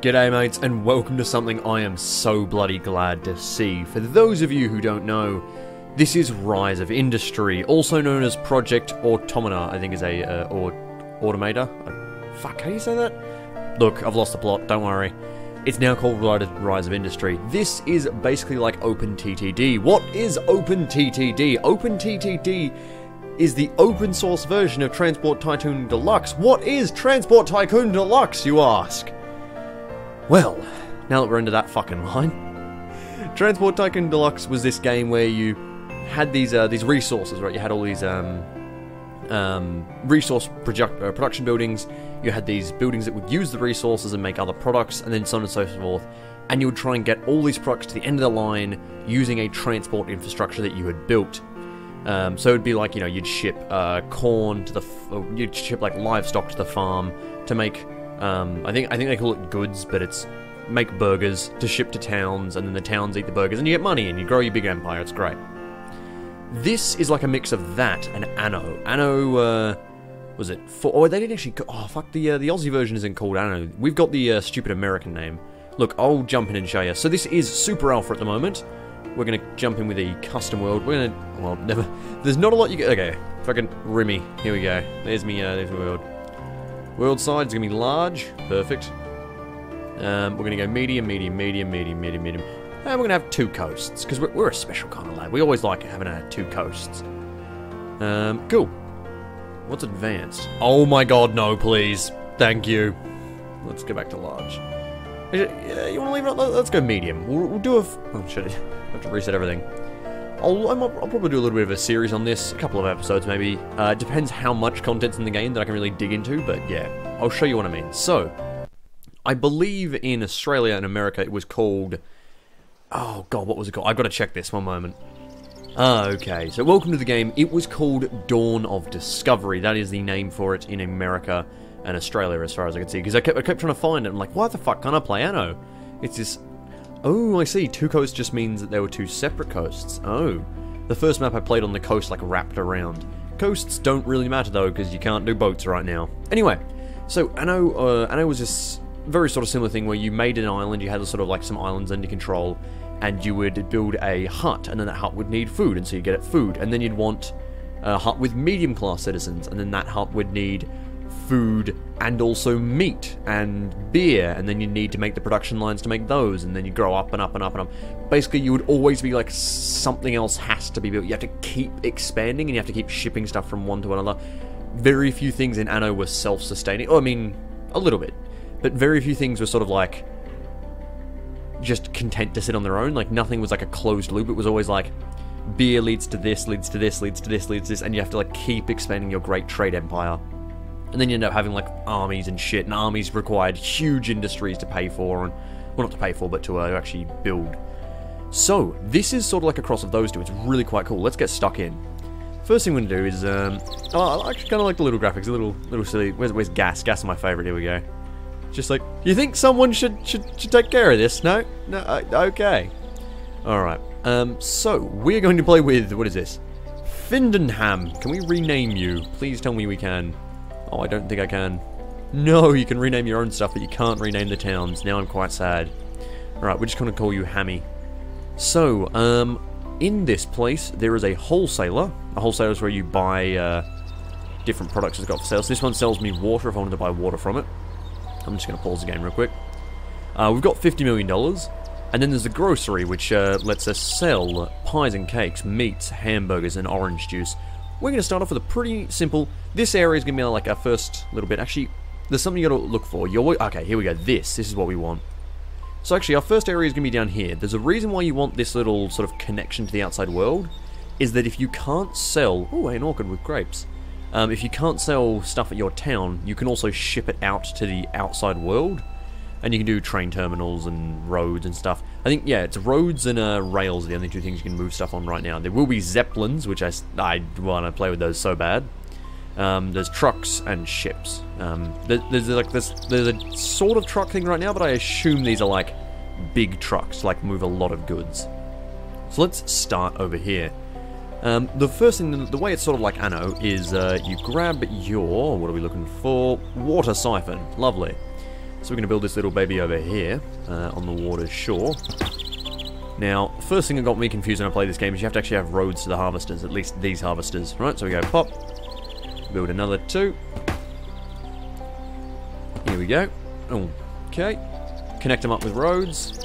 G'day mates, and welcome to something I am so bloody glad to see. For those of you who don't know, this is Rise of Industry, also known as Project Automata, I think is a, or Automator? Fuck, how do you say that? Look, I've lost the plot, don't worry. It's now called Rise of Industry. This is basically like OpenTTD. What is OpenTTD? OpenTTD is the open source version of Transport Tycoon Deluxe. What is Transport Tycoon Deluxe, you ask? Well, now that we're into that fucking line, Transport Tycoon Deluxe was this game where you had these resources, right? You had all these resource production buildings. You had these buildings that would use the resources and make other products, and then so on and so forth. And you would try and get all these products to the end of the line using a transport infrastructure that you had built. So it'd be like, you know, you'd ship corn to you'd ship like livestock to the farm to make. I think they call it goods, but it's make burgers to ship to towns, and then the towns eat the burgers, and you get money, and you grow your big empire. It's great. This is like a mix of that and Anno. Anno, was it? Oh, they didn't actually. Oh, fuck. The Aussie version isn't called Anno. We've got the stupid American name. Look, I'll jump in and show you. So this is Super Alpha at the moment. We're gonna jump in with a custom world. We're gonna. Well, never. There's not a lot you get. Okay, fucking Rimmy. Here we go. There's me. There's my world. World size is going to be large. Perfect. We're going to go medium, medium, medium, medium, medium, medium. And we're going to have two coasts, because we're a special kind of lad. We always like having two coasts. Cool. What's advanced? Oh my god, no, please. Thank you. Let's go back to large. Yeah, you want to leave it? Let's go medium. We'll do a... Oh, shit. I have to reset everything. I'll probably do a little bit of a series on this, a couple of episodes maybe. It depends how much content's in the game that I can really dig into, but yeah, I'll show you what I mean. So, I believe in Australia and America it was called... Oh god, what was it called? I've got to check this, one moment. Okay, so welcome to the game. It was called Dawn of Discovery. That is the name for it in America and Australia as far as I can see. Because I kept trying to find it. I'm like, why the fuck can't I play Anno? It's this... Oh, I see. Two coasts just means that there were two separate coasts. Oh. The first map I played on the coast, like, wrapped around. Coasts don't really matter, though, because you can't do boats right now. Anyway, so Anno was this very sort of similar thing where you made an island, you had sort of, like, some islands under control, and you would build a hut, and then that hut would need food, and so you get it food. And then you'd want a hut with medium-class citizens, and then that hut would need food and also meat and beer, and then you need to make the production lines to make those, and then you grow up and up and up and up. Basically, you would always be like, something else has to be built. You have to keep expanding, and you have to keep shipping stuff from one to another. Very few things in Anno were self-sustaining. Oh, I mean, a little bit. But very few things were sort of like, just content to sit on their own. Like, nothing was like a closed loop. It was always like, beer leads to this, leads to this, leads to this, leads to this, and you have to like keep expanding your great trade empire. And then you end up having, like, armies and shit, and armies required huge industries to pay for, and, well, not to pay for, but to actually build. So, this is sort of like a cross of those two. It's really quite cool. Let's get stuck in. First thing we're going to do is, I actually kind of like the little graphics, a little silly. Where's Gas? Gas is my favourite. Here we go. Just like, you think someone should take care of this? No? No? Okay. Alright. So, we're going to play with, what is this? Findenham. Can we rename you? Please tell me we can. Oh, I don't think I can. No, you can rename your own stuff, but you can't rename the towns. Now I'm quite sad. Alright, we're just going to call you Hammy. So, in this place, there is a wholesaler. A wholesaler is where you buy different products it's got for sale. So this one sells me water if I wanted to buy water from it. I'm just going to pause the game real quick. We've got $50 million. And then there's the grocery, which lets us sell pies and cakes, meats, hamburgers, and orange juice. We're going to start off with a pretty simple... This area is going to be like our first little bit. Actually, there's something you got to look for. Okay, here we go. This is what we want. So actually, our first area is going to be down here. There's a reason why you want this little sort of connection to the outside world, is that if you can't sell... Oh, an orchard with grapes. If you can't sell stuff at your town, you can also ship it out to the outside world. And you can do train terminals and roads and stuff. I think, yeah, it's roads and rails are the only two things you can move stuff on right now. There will be zeppelins, which I want to play with those so bad. There's trucks and ships. There's a sort of truck thing right now, but I assume these are like big trucks, like move a lot of goods. So let's start over here. The first thing, the way it's sort of like Anno, is you grab your, what are we looking for? Water siphon. Lovely. So we're going to build this little baby over here, on the water shore. Now, first thing that got me confused when I played this game is you have to actually have roads to the harvesters, at least these harvesters, right? So we go pop, build another 2. Here we go. Okay. Connect them up with roads.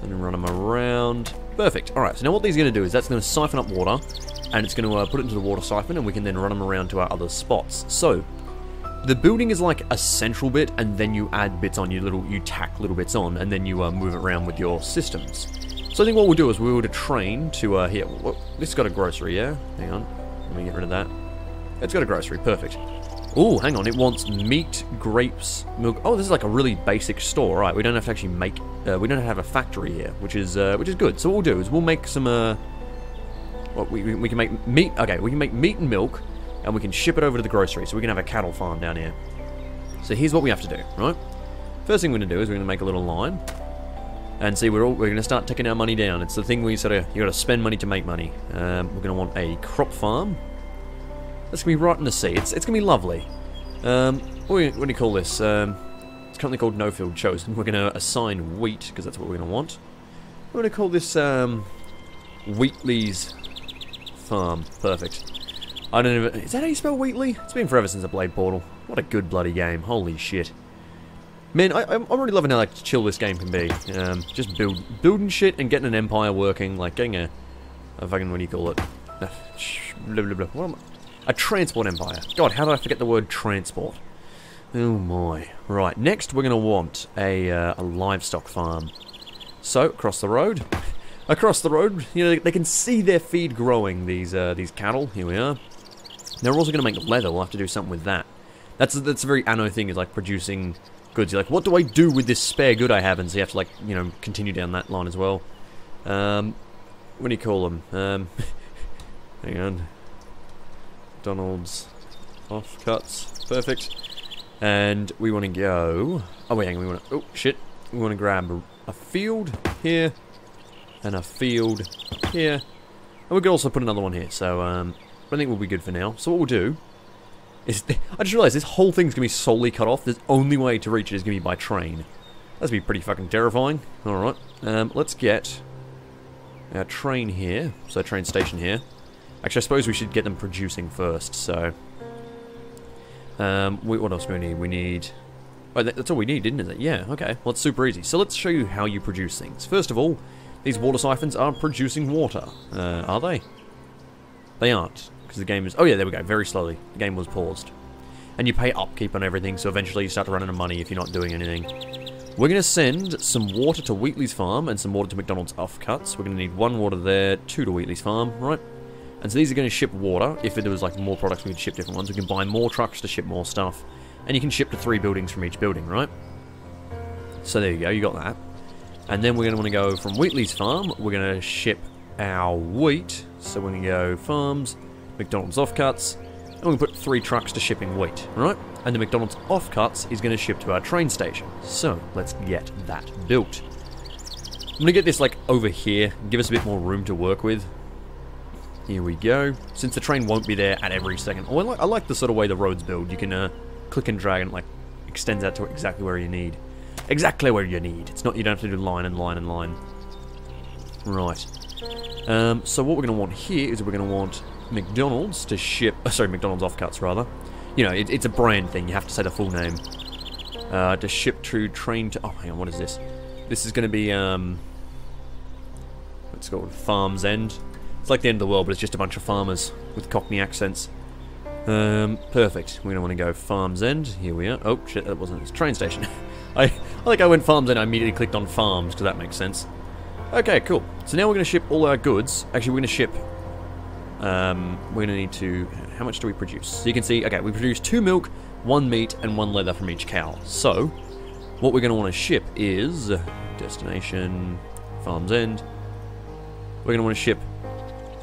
And then run them around. Perfect. Alright, so now what these are going to do is that's going to siphon up water, and it's going to put it into the water siphon, and we can then run them around to our other spots. So, the building is like a central bit, and then you add bits on, you tack little bits on, and then you move it around with your systems. So I think what we'll do is we'll train to here. This has got a grocery, yeah? Hang on. Let me get rid of that. It's got a grocery. Perfect. Oh, hang on. It wants meat, grapes, milk. Oh, this is like a really basic store. Right, we don't have to actually make... we don't have a factory here, which is good. So what we'll do is we'll make some... we can make meat... Okay, we can make meat and milk, and we can ship it over to the grocery, so we can have a cattle farm down here. So here's what we have to do, right? First thing we're going to do is we're going to make a little line. And see, we're going to start taking our money down. It's the thing where you got to spend money to make money. We're going to want a crop farm. That's going to be right in the sea. It's going to be lovely. What do you call this? It's currently called No Field Chosen. We're going to assign wheat, because that's what we're going to want. We're going to call this Wheatley's Farm. Perfect. I don't even... Is that how you spell Wheatley? It's been forever since I played Portal. What a good bloody game. Holy shit. Man, I'm really loving how like, chill this game can be. Just building shit and getting an empire working. Like getting a fucking... What do you call it? Blah, blah, blah. What am I... A transport empire. God, how did I forget the word transport? Oh my. Right, next we're going to want a livestock farm. So, across the road. Across the road, you know, they can see their feed growing, these cattle. Here we are. They're also going to make leather. We'll have to do something with that. That's a very Anno thing, is like producing goods. You're like, what do I do with this spare good I have? And so you have to, like, you know, continue down that line as well. What do you call them? Hang on. Donald's offcuts. Perfect. And we want to go... Oh, wait, hang on. We want to... Oh, shit. We want to grab a field here. And a field here. And we could also put another one here. So, I think we'll be good for now. So what we'll do is... I just realised this whole thing's going to be solely cut off. The only way to reach it is going to be by train. That's going to be pretty fucking terrifying. Alright. Let's get our train here. So, train station here. Actually, I suppose we should get them producing first, so... what else do we need? We need... Oh, that's all we need, isn't it? Yeah, okay. Well, it's super easy. So let's show you how you produce things. First of all, these water siphons are producing water. Are they? They aren't, because the game is... Oh yeah, there we go, very slowly. The game was paused. And you pay upkeep on everything, so eventually you start to run out of money if you're not doing anything. We're going to send some water to Wheatley's farm and some water to McDonald's offcuts. We're going to need 1 water there, 2 to Wheatley's farm, right? And so these are going to ship water. If there was like more products, we could ship different ones. We can buy more trucks to ship more stuff. And you can ship to 3 buildings from each building, right? So there you go, you got that. And then we're going to want to go from Wheatley's farm. We're going to ship our wheat. So we're going to go farms, McDonald's offcuts. And we're going to put 3 trucks to shipping wheat, right? And the McDonald's offcuts is going to ship to our train station. So let's get that built. I'm going to get this like over here. Give us a bit more room to work with. Here we go. Since the train won't be there at every second. Oh, I like the sort of way the roads build. You can click and drag and it like extends out to exactly where you need. Exactly where you need. It's not, you don't have to do line and line and line. Right. So what we're going to want here is we're going to want McDonald's to ship... sorry, McDonald's offcuts rather. You know, it's a brand thing. You have to say the full name. To ship to train to... Oh, hang on, what is this? This is going to be... what's it called? Farm's End. It's like the end of the world, but it's just a bunch of farmers with Cockney accents. Perfect. We're going to want to go Farm's End. Here we are. Oh, shit, that wasn't... It's train station. I think I went Farm's End, I immediately clicked on Farms, because that makes sense. Okay, cool. So now we're going to ship all our goods. Actually, we're going to ship... we're going to need to... How much do we produce? So you can see, okay, we produce 2 milk, 1 meat, and 1 leather from each cow. So, what we're going to want to ship is... Destination... Farm's End. We're going to want to ship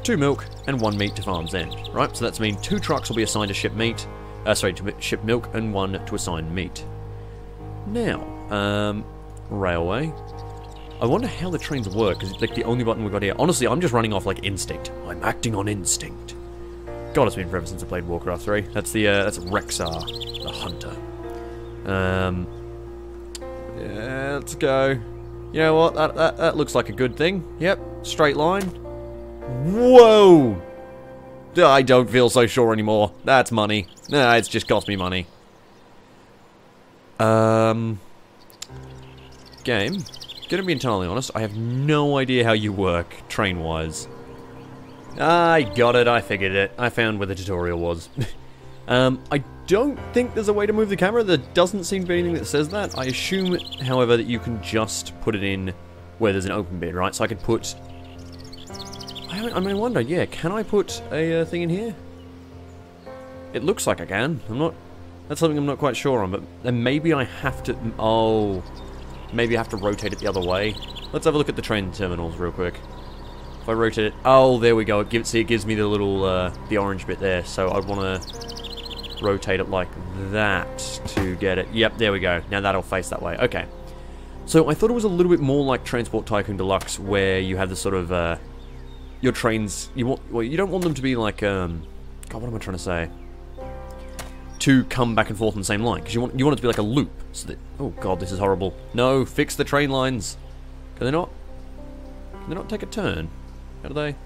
2 milk and 1 meat to Farm's End, right? So that's mean 2 trucks will be assigned to ship meat, to ship milk, and 1 to assign meat. Now, railway. I wonder how the trains work, because it's like the only button we've got here. Honestly, I'm just running off like instinct. I'm acting on instinct. God, it's been forever since I played Warcraft 3. That's the, that's Rexar, the hunter. Yeah, let's go. You know what? That looks like a good thing. Yep, straight line. Whoa! I don't feel so sure anymore. That's money. Nah, it's just cost me money. Game. Gonna be entirely honest, I have no idea how you work, train-wise. I got it, I figured it. I found where the tutorial was. I don't think there's a way to move the camera. There doesn't seem to be anything that says that. I assume, however, that you can just put it in where there's an open bit, right? So I could put... I mean, I wonder, yeah, can I put a thing in here? It looks like I can. That's something I'm not quite sure on, but then maybe I have to... Oh... Maybe I have to rotate it the other way. Let's have a look at the train terminals real quick. If I rotate it... Oh, there we go. It gives me the little, the orange bit there. So I'd want to rotate it like that to get it. Yep, there we go. Now that'll face that way. Okay. So I thought it was a little bit more like Transport Tycoon Deluxe, where you have the sort of, your trains... you don't want them to be like, God, what am I trying to say? To come back and forth on the same line, because you want it to be like a loop. So that, oh god, this is horrible. No, fix the train lines. Can they not? Can they not take a turn? How do they?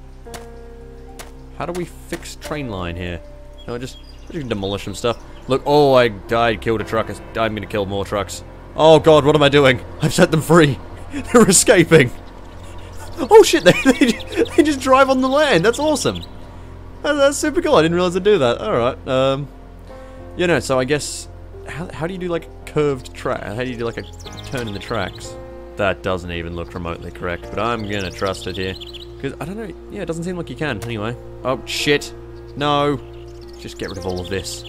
How do we fix train line here? No, just you can demolish some stuff. Look, oh, I killed a truck. I'm gonna kill more trucks. Oh god, what am I doing? I've set them free. They're escaping. Oh shit, they just drive on the land. That's awesome. That's super cool. I didn't realize they'd do that. All right. You know, so I guess, how do you do like a curved track? How do you do like a turn in the tracks? That doesn't even look remotely correct, but I'm gonna trust it here. Because, I don't know, yeah, it doesn't seem like you can, anyway. Oh, shit. No. Just get rid of all of this.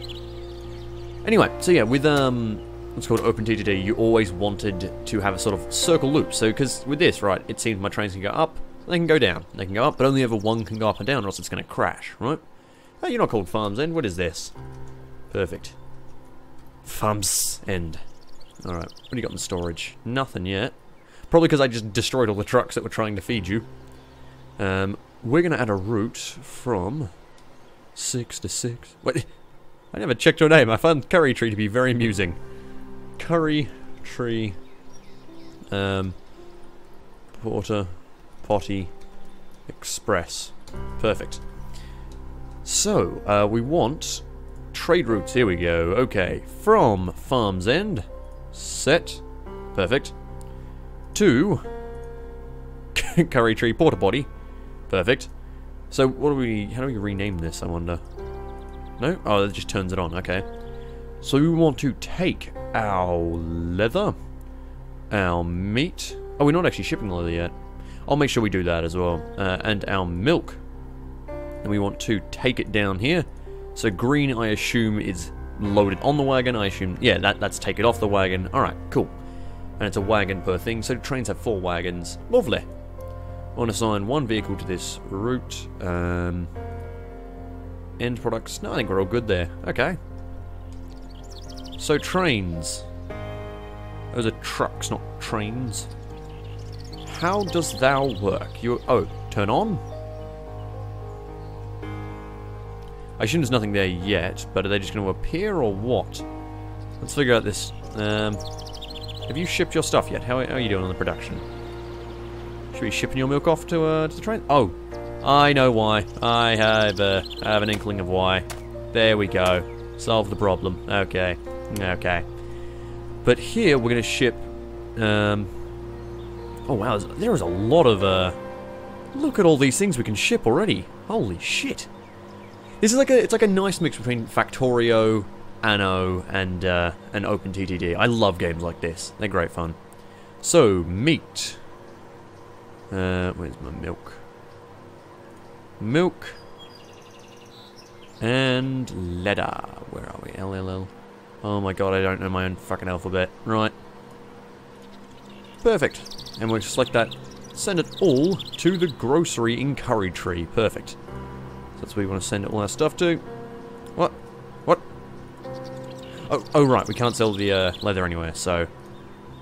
Anyway, so yeah, with, what's called OpenTTD, you always wanted to have a sort of circle loop. So, because with this, right, it seems my trains can go up, they can go down. They can go up, but only ever one can go up and down, or else it's gonna crash, right? Oh, you're not called Farms End, what is this? Perfect. Farms End. Alright, what do you got in storage? Nothing yet. Probably because I just destroyed all the trucks that were trying to feed you. We're going to add a route from 6 to 6. Wait, I never checked your name. I found Curry Tree to be very amusing. Curry Tree. Porter. Potty. Express. Perfect. So, we want... trade routes, here we go. Okay, from Farms End, set, perfect, to Curry Tree Porta Potty, perfect. So how do we rename this, I wonder? No? Oh, that just turns it on, okay. So we want to take our leather, our meat, oh, we're not actually shipping the leather yet. I'll make sure we do that as well, and our milk. And we want to take it down here. So green, I assume, is loaded on the wagon. I assume, yeah, that's take it off the wagon. Alright, cool. And it's a wagon per thing, so trains have 4 wagons. Lovely. I want to assign 1 vehicle to this route. End products. No, I think we're all good there. Okay. So trains. Those are trucks, not trains. How does thou work? Oh, turn on? I assume there's nothing there yet, but are they just going to appear or what? Let's figure out this. Have you shipped your stuff yet? How are you doing on the production? Should we be shipping your milk off to the train? Oh, I know why. I have an inkling of why. There we go. Solve the problem. Okay. Okay. But here we're going to ship... oh wow, there is a lot of... look at all these things we can ship already. Holy shit. This is it's like a nice mix between Factorio, Anno, and OpenTTD. I love games like this. They're great fun. So, meat. Where's my milk? Milk. And leather. Where are we? LLL. Oh my god, I don't know my own fucking alphabet. Right. Perfect. And we'll select that. Send it all to the grocery in Curry Tree. Perfect. That's where we want to send all our stuff to. What? What? Oh, right. We can't sell the leather anywhere, so...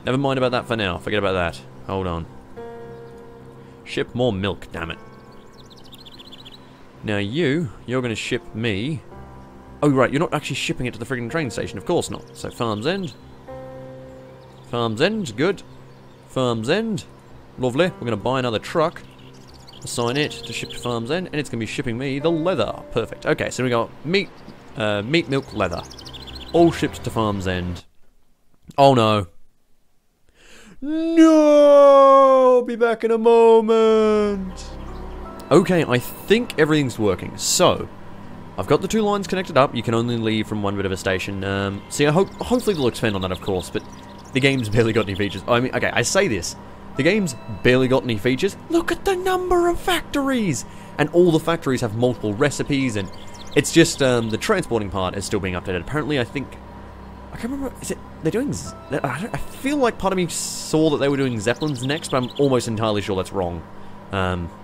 Never mind about that for now. Forget about that. Hold on. Ship more milk, damn it. Now you're going to ship me... Oh, right. You're not actually shipping it to the friggin' train station. Of course not. So, Farms End. Farm's End, good. Farm's End, lovely. We're going to buy another truck, assign it to ship to Farm's End, and it's going to be shipping me the leather. Perfect. Okay, so we got meat, milk, leather. All shipped to Farm's End. Oh no. No! I'll be back in a moment. Okay, I think everything's working. So, I've got the 2 lines connected up. You can only leave from one bit of a station. See, hopefully they'll expand on that, of course, but the game's barely got any features. I mean, okay, I say this. The game's barely got any features. Look at the number of factories! And all the factories have multiple recipes, and it's just, the transporting part is still being updated. Apparently, I can't remember, is it, they're doing, I feel like part of me saw that they were doing Zeppelins next, but I'm almost entirely sure that's wrong.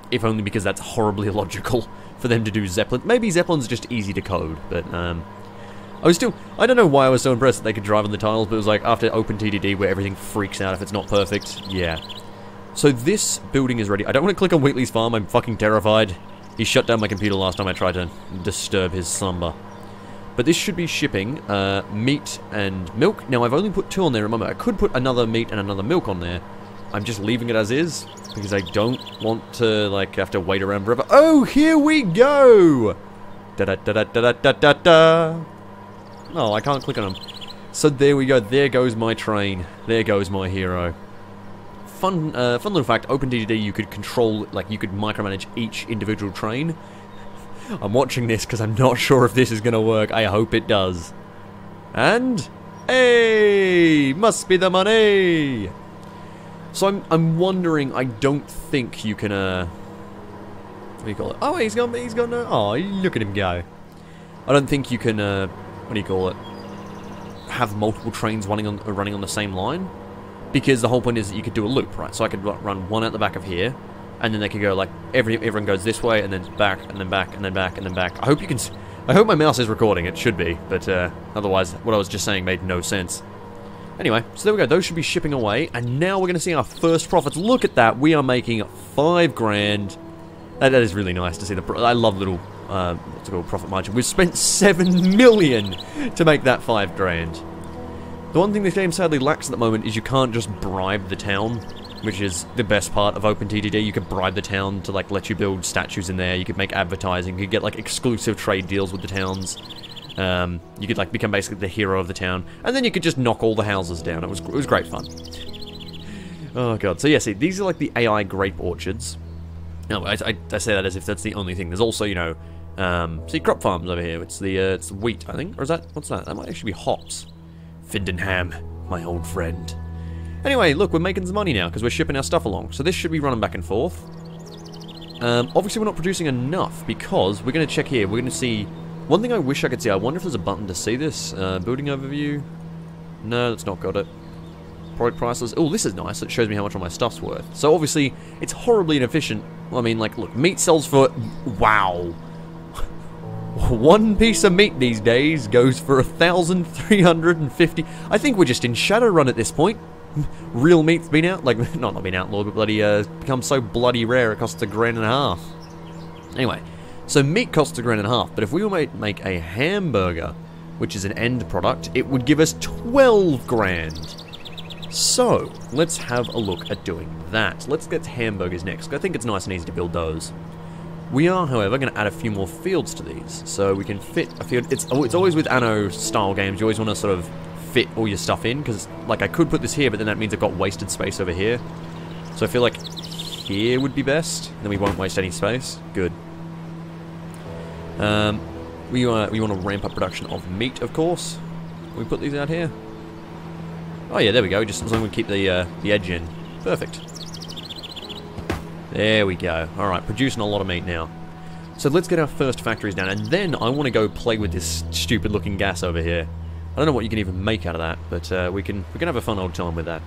If only because that's horribly illogical for them to do Zeppelin. Maybe Zeppelin's are just easy to code, but, I don't know why I was so impressed that they could drive on the tiles, but it was like, after OpenTDD, where everything freaks out if it's not perfect, yeah. So this building is ready. I don't want to click on Wheatley's farm, I'm fucking terrified. He shut down my computer last time I tried to disturb his slumber. But this should be shipping meat and milk. Now, I've only put 2 on there. Remember, I could put another meat and another milk on there. I'm just leaving it as is, because I don't want to, like, have to wait around forever. Oh, here we go! Da-da-da-da-da-da-da-da! Oh, I can't click on them. So there we go. There goes my train. There goes my hero. Fun little fact, OpenTDD, you could control, like, you could micromanage each individual train. I'm watching this because I'm not sure if this is going to work. I hope it does. And, hey, must be the money. So I'm wondering. I don't think you can. What do you call it? Oh, he's gone. Oh, look at him go. I don't think you can. What do you call it? Have multiple trains running on the same line, because the whole point is that you could do a loop, right? So I could run one out the back of here. And then they could go like everyone goes this way, and then back, and then back, and then back, and then back. I hope you can. I hope my mouse is recording. It should be, but otherwise, what I was just saying made no sense. Anyway, so there we go. Those should be shipping away, and now we're going to see our first profits. Look at that. We are making 5 grand. That is really nice to see. I love little what's it called, profit margin. We've spent 7 million to make that 5 grand. The one thing this game sadly lacks at the moment is you can't just bribe the town, which is the best part of OpenTDD. You could bribe the town to, like, let you build statues in there. You could make advertising. You could get, like, exclusive trade deals with the towns. You could, like, become basically the hero of the town. And then you could just knock all the houses down. It was great fun. Oh, God. So, yeah, see, these are, like, the AI grape orchards. No, I say that as if that's the only thing. There's also, you know, see, crop farms over here. It's the wheat, I think. Or is that, what's that? That might actually be hops. Findenham, my old friend. Anyway, look, we're making some money now because we're shipping our stuff along. So this should be running back and forth. Obviously, we're not producing enough because we're going to check here. We're going to see... One thing I wish I could see, I wonder if there's a button to see this. Building overview. No, that's not got it. Product prices. Oh, this is nice. It shows me how much all my stuff's worth. So obviously, it's horribly inefficient. I mean, like, look, meat sells for... Wow. One piece of meat these days goes for 1,350. I think we're just in Shadowrun at this point. Real meat's been out, like, not been outlawed, but bloody, become so bloody rare it costs $1.50. Anyway, so meat costs $1.50, but if we were to make a hamburger, which is an end product, it would give us 12 grand. So, let's have a look at doing that. Let's get hamburgers next, I think it's nice and easy to build those. We are, however, going to add a few more fields to these, so we can fit a field. It's always with Anno-style games, you always want to sort of fit all your stuff in, because, like, I could put this here, but then that means I've got wasted space over here. So I feel like here would be best, then we won't waste any space. Good. We want to ramp up production of meat, of course. Can we put these out here? Oh yeah, there we go, just as long as we keep the edge in. Perfect. There we go. Alright, producing a lot of meat now. So let's get our first factories down, and then I want to go play with this stupid looking gas over here. I don't know what you can even make out of that, but we can have a fun old time with that.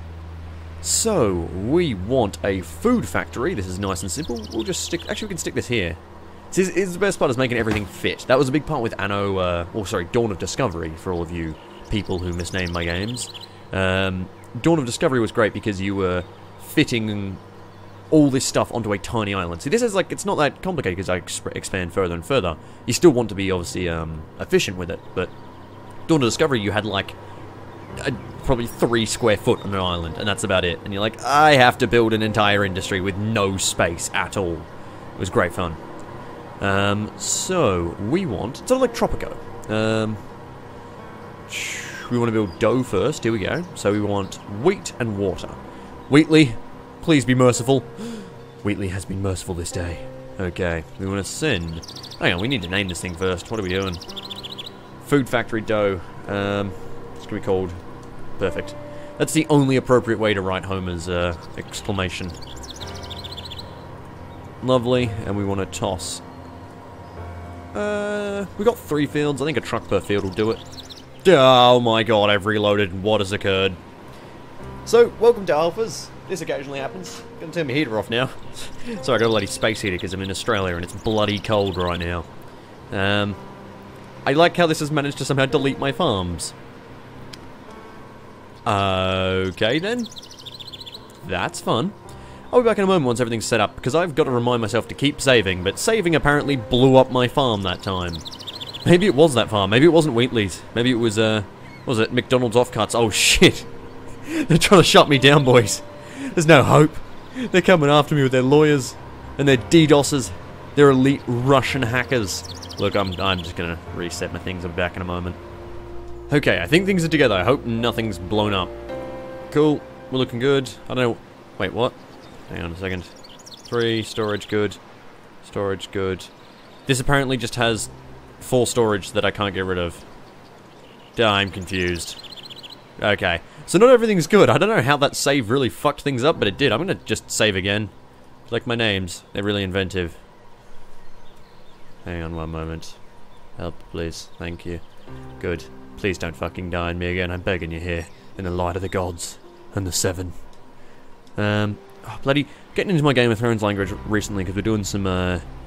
So, we want a food factory. This is nice and simple. We'll just stick... Actually, we can stick this here. This is the best part, is making everything fit. That was a big part with Anno... Dawn of Discovery, for all of you people who misnamed my games. Dawn of Discovery was great because you were fitting all this stuff onto a tiny island. See, this is like... It's not that complicated because I expand further and further. You still want to be, obviously, efficient with it, but... Dawn of Discovery, you had, like, probably 3 square foot on an island, and that's about it. And you're like, I have to build an entire industry with no space at all. It was great fun. So, we want... Sort of like Tropico. We want to build dough first. Here we go. So we want wheat and water. Wheatley, please be merciful. Wheatley has been merciful this day. Okay, we want to send... Hang on, we need to name this thing first. What are we doing? Food factory dough. It's going to be called... Perfect. That's the only appropriate way to write Homer's exclamation. Lovely, and we want to toss... we got 3 fields. I think a truck per field will do it. Oh my god, I've reloaded and what has occurred? So, welcome to Alphas. This occasionally happens. Gonna turn my heater off now. Sorry, I got a bloody space heater because I'm in Australia and it's bloody cold right now. I like how this has managed to somehow delete my farms. Okay then. That's fun. I'll be back in a moment once everything's set up, because I've got to remind myself to keep saving, but saving apparently blew up my farm that time. Maybe it was that farm, maybe it wasn't Wheatley's, maybe it was, was it McDonald's offcuts? Oh shit! They're trying to shut me down, boys. There's no hope. They're coming after me with their lawyers, and their DDoSers. They're elite Russian hackers. Look, I'm just gonna reset my things, I'll be back in a moment. Okay, I think things are together, I hope nothing's blown up. Cool, we're looking good. I don't know, wait, what? Hang on a second. 3, storage good. Storage good. This apparently just has 4 storage that I can't get rid of. I'm confused. Okay. So not everything's good. I don't know how that save really fucked things up, but it did. I'm gonna just save again. Like my names. They're really inventive. Hang on one moment. Help, please. Thank you. Good. Please don't fucking die on me again. I'm begging you here. In the light of the gods. And the 7. Oh, bloody... Getting into my Game of Thrones language recently, because we're doing some,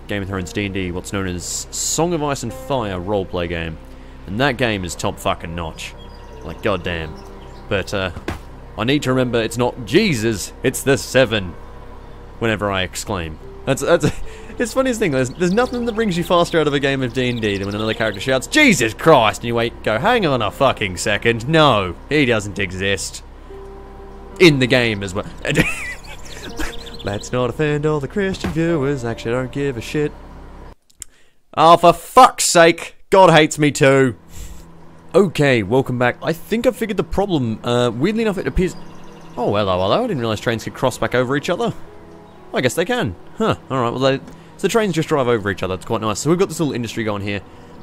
Game of Thrones D&D, what's known as Song of Ice and Fire roleplay game. And that game is top fucking notch. Like, goddamn. But, I need to remember it's not Jesus, it's the 7. Whenever I exclaim. It's the funniest thing, there's nothing that brings you faster out of a game of D&D than when another character shouts, Jesus Christ! And you go, hang on a fucking second, no, he doesn't exist. In the game as well. Let's not offend all the Christian viewers, actually I don't give a shit. Oh, for fuck's sake! God hates me too! Okay, welcome back. I think I figured the problem. Weirdly enough, it appears... Oh, hello, hello. I didn't realise trains could cross back over each other. I guess they can. Huh, alright, well, so the trains just drive over each other. That's quite nice. So we've got this little industry going here.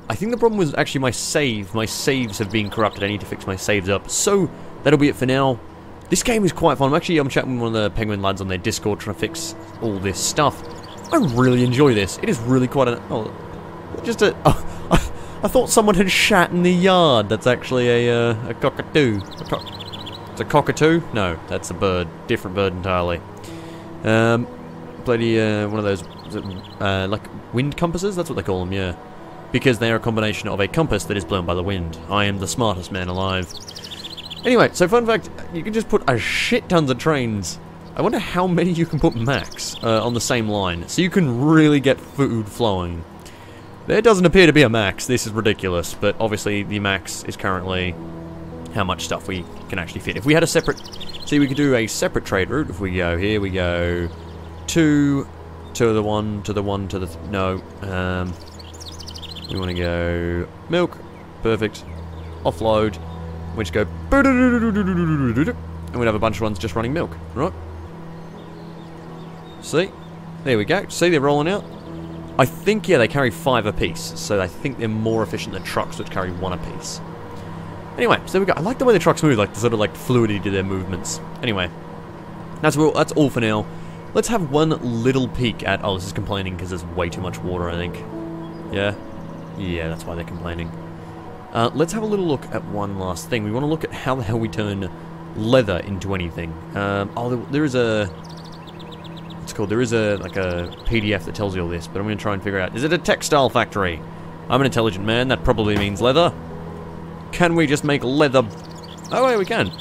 I think the problem was actually my save. My saves have been corrupted. I need to fix my saves up. So, that'll be it for now. This game is quite fun. I'm chatting with one of the Penguin lads on their Discord trying to fix all this stuff. I really enjoy this. It is really quite an... Oh, just a... Oh, I thought someone had shat in the yard. That's actually a cockatoo. It's a cockatoo? No, that's a bird. Different bird entirely. Bloody, one of those... like, wind compasses? That's what they call them, yeah. Because they are a combination of a compass that is blown by the wind. I am the smartest man alive. Anyway, so fun fact, you can just put a shit tons of trains. I wonder how many you can put max on the same line, so you can really get food flowing. There doesn't appear to be a max, this is ridiculous, but obviously the max is currently how much stuff we can actually fit. If we had a separate, see we could do a separate trade route, if we go here, we go 2 to the 1, to the 1, to the, no, we want to go milk, perfect, offload, we just go, and we'd have a bunch of ones just running milk, right? See? There we go. See, they're rolling out. I think, yeah, they carry 5 apiece, so I think they're more efficient than trucks which carry 1 apiece. Anyway, so there we go. I like the way the trucks move, like the sort of like fluidity to their movements. Anyway, that's all for now. Let's have one little peek at... Oh, this is complaining because there's way too much water, I think. Yeah? Yeah, that's why they're complaining. Let's have a little look at one last thing. We want to look at how the hell we turn leather into anything. Oh, there is a... What's it called? There is like a PDF that tells you all this, but I'm going to try and figure out... Is it a textile factory? I'm an intelligent man. That probably means leather. Can we just make leather... Oh, wait, we can.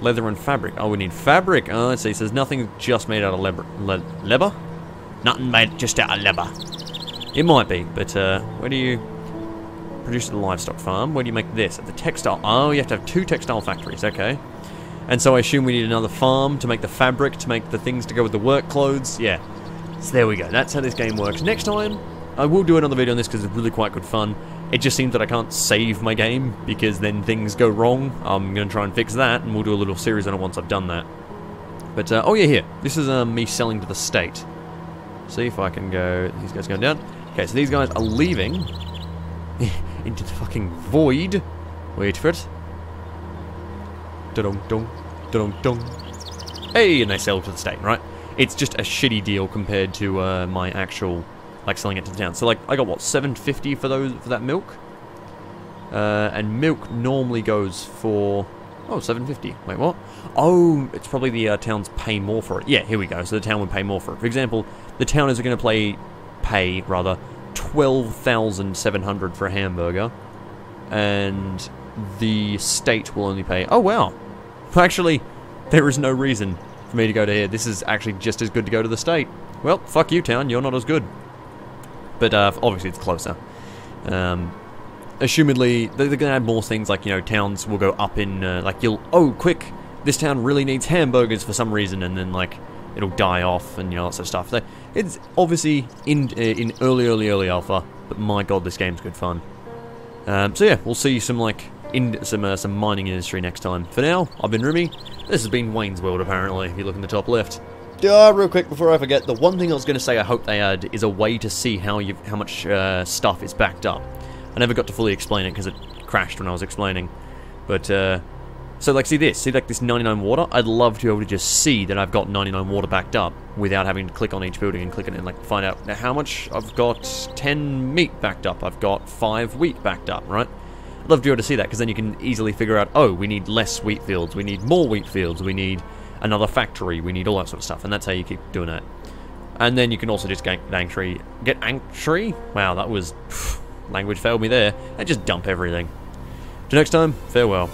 Leather and fabric. Oh, we need fabric. Oh, let's see. It says nothing just made out of leather? Nothing made just out of leather. It might be, but where do you... produce at the livestock farm. Where do you make this? At the textile... Oh, you have to have 2 textile factories, okay. And so I assume we need another farm to make the fabric, to make the things to go with the work clothes. Yeah. So there we go. That's how this game works. Next time, I will do another video on this because it's really quite good fun. It just seems that I can't save my game because then things go wrong. I'm going to try and fix that, and we'll do a little series on it once I've done that. But, oh yeah, here. This is me selling to the state. See if I can go... These guys going down. Okay, so these guys are leaving into the fucking void. Wait for it. Da-dum-dum. Da-dum-dum. Hey, and they sell to the state, right? It's just a shitty deal compared to my actual... like selling it to the town. So like I got what, $7.50 for that milk? And milk normally goes for $7.50. Wait, what? Oh, it's probably the towns pay more for it. Yeah, here we go. So the town would pay more for it. For example, the town is going to pay $12,700 for a hamburger, and the state will only pay. Oh wow! Actually, there is no reason for me to go to here. This is actually just as good to go to the state. Well, fuck you, town. You're not as good. But obviously it's closer. Assumedly, they're going to add more things like, you know, towns will go up in, like, oh, quick, this town really needs hamburgers for some reason, and then, like, it'll die off, and, you know, that sort of stuff. It's obviously in early alpha, but my god, this game's good fun. So yeah, we'll see some, like, some mining industry next time. For now, I've been Rumi. This has been Wayne's World, apparently, if you look in the top left. Real quick before I forget, the one thing I was going to say I hope they add is a way to see how much stuff is backed up. I never got to fully explain it because it crashed when I was explaining. But, so like, see like this 99 water? I'd love to be able to just see that I've got 99 water backed up without having to click on each building and click it and, like, find out now how much I've got 10 meat backed up, I've got 5 wheat backed up, right? I'd love to be able to see that because then you can easily figure out, oh, we need less wheat fields, we need more wheat fields, we need another factory, we need all that sort of stuff, and that's how you keep doing it. And then you can also just get angry. Wow, that was... language failed me there. And just dump everything. Till next time, farewell.